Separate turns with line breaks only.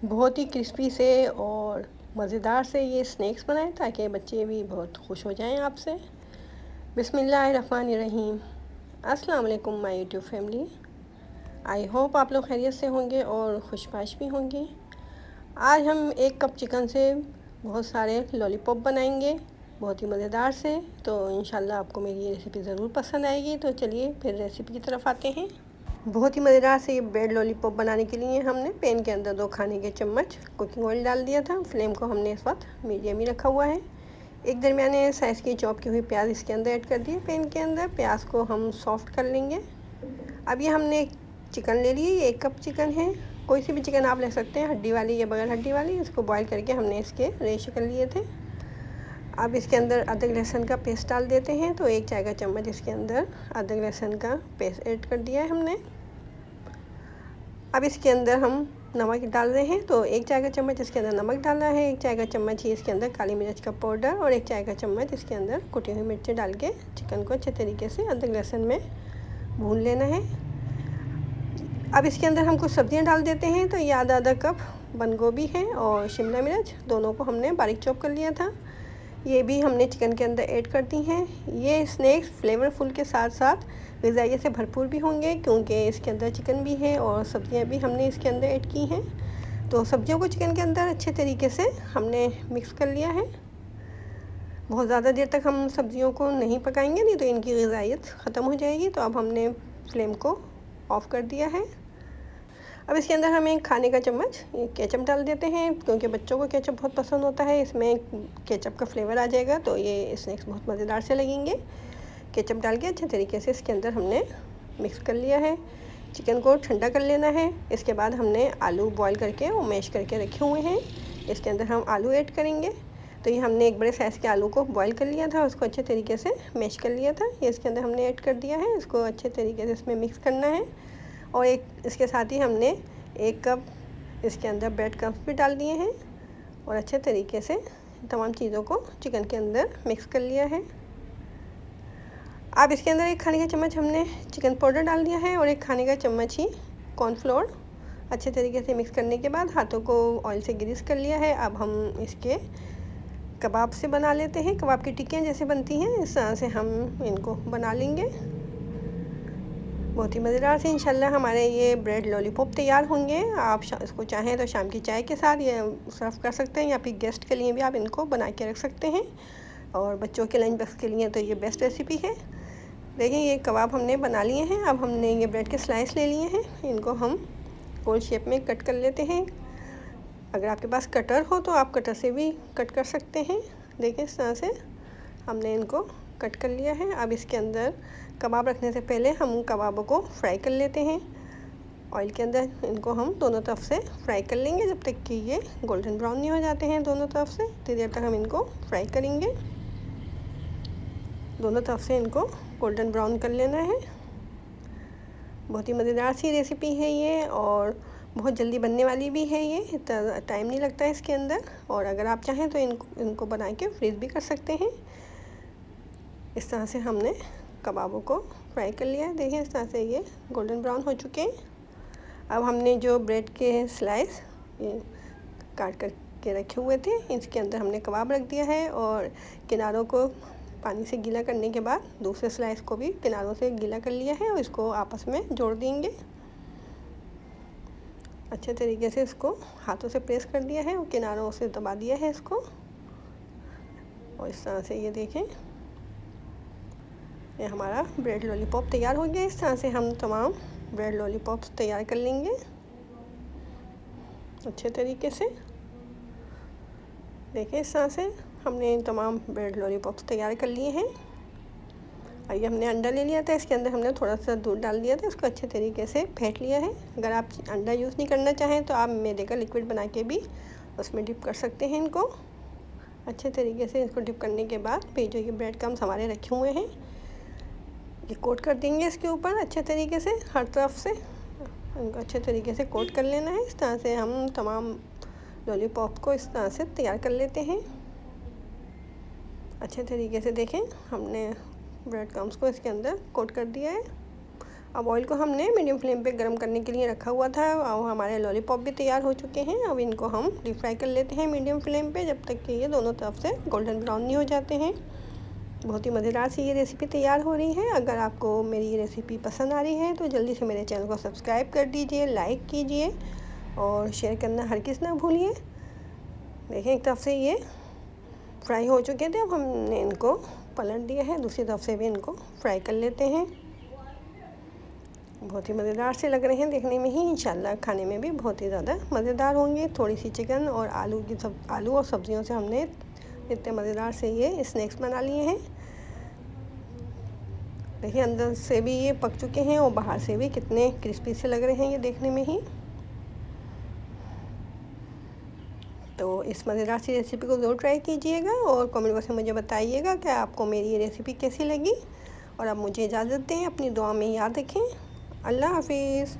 बहुत ही क्रिस्पी से और मज़ेदार से ये स्नैक्स बनाएं ताकि बच्चे भी बहुत खुश हो जाएं आपसे। बिस्मिल्लाहिर्रहमानिर्रहीम। अस्सलाम वालेकुम my YouTube family. I hope आप लोग खैरियत से होंगे और खुशबाश भी होंगे। आज हम 1 कप चिकन से बहुत सारे लॉलीपॉप बनाएंगे, बहुत ही मज़ेदार से। तो इंशाल्लाह आपको मेरी ये रेसिपी ज़रूर पसंद आएगी। तो चलिए फिर रेसिपी की तरफ आते हैं। बहुत ही मज़ेदार से ये ब्रेड लॉलीपॉप बनाने के लिए हमने पैन के अंदर 2 खाने के चम्मच कुकिंग ऑयल डाल दिया था। फ्लेम को हमने इस वक्त मीडियम ही रखा हुआ है। एक दरमियाने साइज़ की चॉप की हुई प्याज इसके अंदर ऐड कर दिए। पैन के अंदर प्याज को हम सॉफ्ट कर लेंगे। अब ये हमने चिकन ले लिए। ये 1 कप चिकन है। कोई सी भी चिकन आप ले सकते हैं, हड्डी वाली या बगैर हड्डी वाली। इसको बॉईल करके हमने इसके रेशे कर लिए थे। अब इसके अंदर अदरक लहसुन का पेस्ट डाल देते हैं। तो 1 चाय का चम्मच इसके अंदर अदरक लहसुन का पेस्ट ऐड कर दिया है हमने। अब इसके अंदर हम नमक डाल रहे हैं। तो 1 चाय का चम्मच इसके अंदर नमक डालना है। 1 चाय का चम्मच ही इसके अंदर काली मिर्च का पाउडर और 1 चाय का चम्मच इसके अंदर कुटी हुई मिर्चें डाल के चिकन को अच्छे तरीके से अदरक लहसुन में भून लेना है। अब इसके अंदर हम कुछ सब्जियां डाल देते हैं। तो ये आधा कप बंद गोभी है और शिमला मिर्च, दोनों को हमने बारीक चॉप कर लिया था। ये भी हमने चिकन के अंदर ऐड कर दी हैं। ये स्नैक्स फ्लेवरफुल के साथ साथ ग़िज़ाइयत से भरपूर भी होंगे, क्योंकि इसके अंदर चिकन भी है और सब्जियां भी हमने इसके अंदर ऐड की हैं। तो सब्जियों को चिकन के अंदर अच्छे तरीके से हमने मिक्स कर लिया है। बहुत ज़्यादा देर तक हम सब्जियों को नहीं पकाएंगे, नहीं तो इनकी ग़िज़ाइयत ख़त्म हो जाएगी। तो अब हमने फ्लेम को ऑफ़ कर दिया है। अब इसके अंदर हम 1 खाने का चम्मच केचप डाल देते हैं, क्योंकि बच्चों को केचप बहुत पसंद होता है। इसमें केचप का फ्लेवर आ जाएगा तो ये स्नैक्स बहुत मज़ेदार से लगेंगे। केचप डाल के अच्छे तरीके से इसके अंदर हमने मिक्स कर लिया है। चिकन को ठंडा कर लेना है। इसके बाद हमने आलू बॉईल करके और मैश करके रखे हुए हैं। इसके अंदर हम आलू ऐड करेंगे। तो ये हमने एक बड़े साइज़ के आलू को बॉईल कर लिया था, उसको अच्छे तरीके से मैश कर लिया था। ये इसके अंदर हमने ऐड कर दिया है। इसको अच्छे तरीके से इसमें मिक्स करना है। और एक इसके साथ ही हमने 1 कप इसके अंदर ब्रेड क्रम्स भी डाल दिए हैं और अच्छे तरीके से तमाम चीज़ों को चिकन के अंदर मिक्स कर लिया है। अब इसके अंदर 1 खाने का चम्मच हमने चिकन पाउडर डाल दिया है और 1 खाने का चम्मच ही कॉर्नफ्लोर। अच्छे तरीके से मिक्स करने के बाद हाथों को ऑयल से ग्रीस कर लिया है। अब हम इसके कबाब से बना लेते हैं। कबाब की टिक्कियाँ जैसे बनती हैं इस तरह से हम इनको बना लेंगे। बहुत ही मज़ेदार से इंशाल्लाह हमारे ये ब्रेड लॉलीपॉप तैयार होंगे। आप इसको चाहें तो शाम की चाय के साथ ये सर्व कर सकते हैं, या फिर गेस्ट के लिए भी आप इनको बना के रख सकते हैं। और बच्चों के लंच बॉक्स के लिए तो ये बेस्ट रेसिपी है। देखिए ये कबाब हमने बना लिए हैं। अब हमने ये ब्रेड के स्लाइस ले लिए हैं। इनको हम गोल शेप में कट कर लेते हैं। अगर आपके पास कटर हो तो आप कटर से भी कट कर सकते हैं। देखिए इस तरह से हमने इनको कट कर लिया है। अब इसके अंदर कबाब रखने से पहले हम कबाबों को फ्राई कर लेते हैं। ऑयल के अंदर इनको हम दोनों तरफ से फ्राई कर लेंगे जब तक कि ये गोल्डन ब्राउन नहीं हो जाते हैं। दोनों तरफ से इतनी देर तक हम इनको फ्राई करेंगे। दोनों तरफ से इनको गोल्डन ब्राउन कर लेना है। बहुत ही मज़ेदार सी रेसिपी है ये और बहुत जल्दी बनने वाली भी है। ये इतना टाइम नहीं लगता है इसके अंदर। और अगर आप चाहें तो इनको बना के फ्रीज़ भी कर सकते हैं। इस तरह से हमने कबाबों को फ्राई कर लिया है। देखिए इस तरह से ये गोल्डन ब्राउन हो चुके हैं। अब हमने जो ब्रेड के स्लाइस ये काट कर के रखे हुए थे, इसके अंदर हमने कबाब रख दिया है और किनारों को पानी से गीला करने के बाद दूसरे स्लाइस को भी किनारों से गीला कर लिया है और इसको आपस में जोड़ देंगे। अच्छे तरीके से इसको हाथों से प्रेस कर दिया है और किनारों से दबा दिया है इसको। और इस तरह से ये देखें, ये हमारा ब्रेड लॉलीपॉप तैयार हो गया। इस तरह से हम तमाम ब्रेड लॉलीपॉप्स तैयार कर लेंगे अच्छे तरीके से। देखिए इस तरह से हमने तमाम ब्रेड लॉलीपॉप्स तैयार कर लिए हैं। और ये हमने अंडा ले लिया था, इसके अंदर हमने थोड़ा सा दूध डाल दिया था, इसको अच्छे तरीके से फेंट लिया है। अगर आप अंडा यूज़ नहीं करना चाहें तो आप मैदे का लिक्विड बना के भी उसमें डिप कर सकते हैं इनको। अच्छे तरीके से इसको डिप करने के बाद फिर जो ये ब्रेड क्रम्स हमारे रखे हुए हैं ये कोट कर देंगे इसके ऊपर अच्छे तरीके से। हर तरफ से इनको अच्छे तरीके से कोट कर लेना है। इस तरह से हम तमाम लॉलीपॉप को इस तरह से तैयार कर लेते हैं अच्छे तरीके से। देखें हमने ब्रेड क्रम्स को इसके अंदर कोट कर दिया है। अब ऑयल को हमने मीडियम फ्लेम पे गरम करने के लिए रखा हुआ था और हमारे लॉलीपॉप भी तैयार हो चुके हैं। अब इनको हम डीप फ्राई कर लेते हैं मीडियम फ्लेम पे, जब तक कि ये दोनों तरफ से गोल्डन ब्राउन नहीं हो जाते हैं। बहुत ही मज़ेदार सी ये रेसिपी तैयार हो रही है। अगर आपको मेरी ये रेसिपी पसंद आ रही है तो जल्दी से मेरे चैनल को सब्सक्राइब कर दीजिए, लाइक कीजिए और शेयर करना हरगिज़ ना भूलिए। देखिए एक तरफ से ये फ्राई हो चुके थे, अब हमने इनको पलट दिया है, दूसरी तरफ से भी इनको फ्राई कर लेते हैं। बहुत ही मज़ेदार से लग रहे हैं देखने में ही, इंशाल्लाह खाने में भी बहुत ही ज़्यादा मज़ेदार होंगे। थोड़ी सी चिकन और आलू और सब्जियों से हमने इतने मज़ेदार से ये स्नैक्स बना लिए हैं। देखिए अंदर से भी ये पक चुके हैं और बाहर से भी कितने क्रिस्पी से लग रहे हैं ये देखने में ही। तो इस मज़ेदार सी रेसिपी को ज़रूर ट्राई कीजिएगा और कमेंट बॉक्स में मुझे बताइएगा कि आपको मेरी ये रेसिपी कैसी लगी। और अब मुझे इजाज़त दें, अपनी दुआ में याद रखें। अल्लाह हाफिज़।